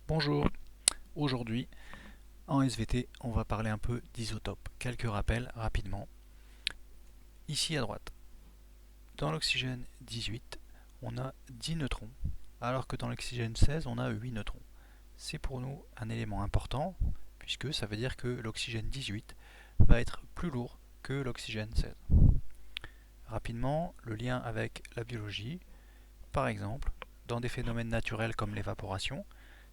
Bonjour, aujourd'hui en SVT on va parler un peu d'isotopes. Quelques rappels rapidement. Ici à droite, dans l'oxygène 18 on a 10 neutrons, alors que dans l'oxygène 16 on a 8 neutrons. C'est pour nous un élément important, puisque ça veut dire que l'oxygène 18 va être plus lourd que l'oxygène 16. Rapidement, le lien avec la biologie, par exemple, dans des phénomènes naturels comme l'évaporation,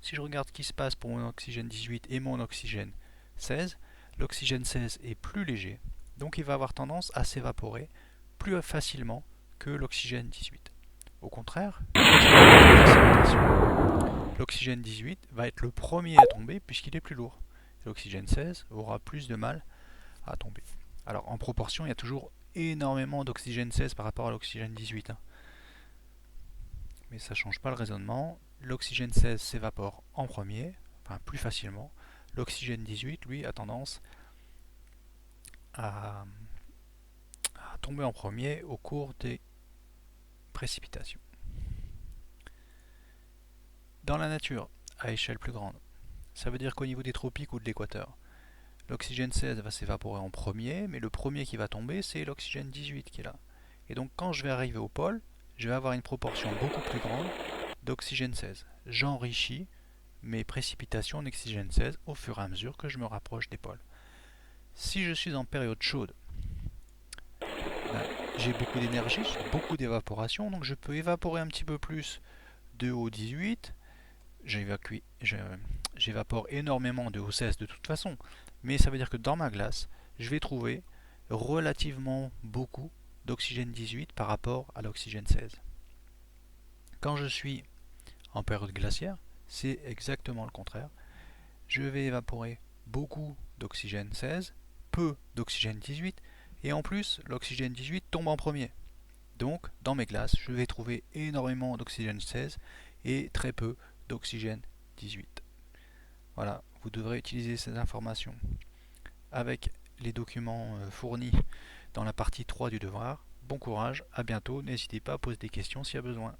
si je regarde ce qui se passe pour mon oxygène 18 et mon oxygène 16, l'oxygène 16 est plus léger, donc il va avoir tendance à s'évaporer plus facilement que l'oxygène 18. Au contraire, l'oxygène 18 va être le premier à tomber puisqu'il est plus lourd. L'oxygène 16 aura plus de mal à tomber. Alors en proportion, il y a toujours énormément d'oxygène 16 par rapport à l'oxygène 18. Mais ça ne change pas le raisonnement. L'oxygène 16 s'évapore en premier, enfin plus facilement. L'oxygène 18, lui, a tendance à tomber en premier au cours des précipitations. Dans la nature, à échelle plus grande, ça veut dire qu'au niveau des tropiques ou de l'équateur, l'oxygène 16 va s'évaporer en premier, mais le premier qui va tomber, c'est l'oxygène 18 qui est là. Et donc quand je vais arriver au pôle, je vais avoir une proportion beaucoup plus grande d'oxygène 16. J'enrichis mes précipitations en oxygène 16 au fur et à mesure que je me rapproche des pôles. Si je suis en période chaude, j'ai beaucoup d'énergie, j'ai beaucoup d'évaporation, donc je peux évaporer un petit peu plus de O18. J'évapore énormément de O16 de toute façon, mais ça veut dire que dans ma glace, je vais trouver relativement beaucoup d'oxygène 18 par rapport à l'oxygène 16. Quand je suis en période glaciaire, c'est exactement le contraire. Je vais évaporer beaucoup d'oxygène 16, peu d'oxygène 18, et en plus, l'oxygène 18 tombe en premier. Donc, dans mes glaces, je vais trouver énormément d'oxygène 16 et très peu d'oxygène 18. Voilà, vous devrez utiliser ces informations avec les documents fournis dans la partie 3 du devoir. Bon courage, à bientôt, n'hésitez pas à poser des questions s'il y a besoin.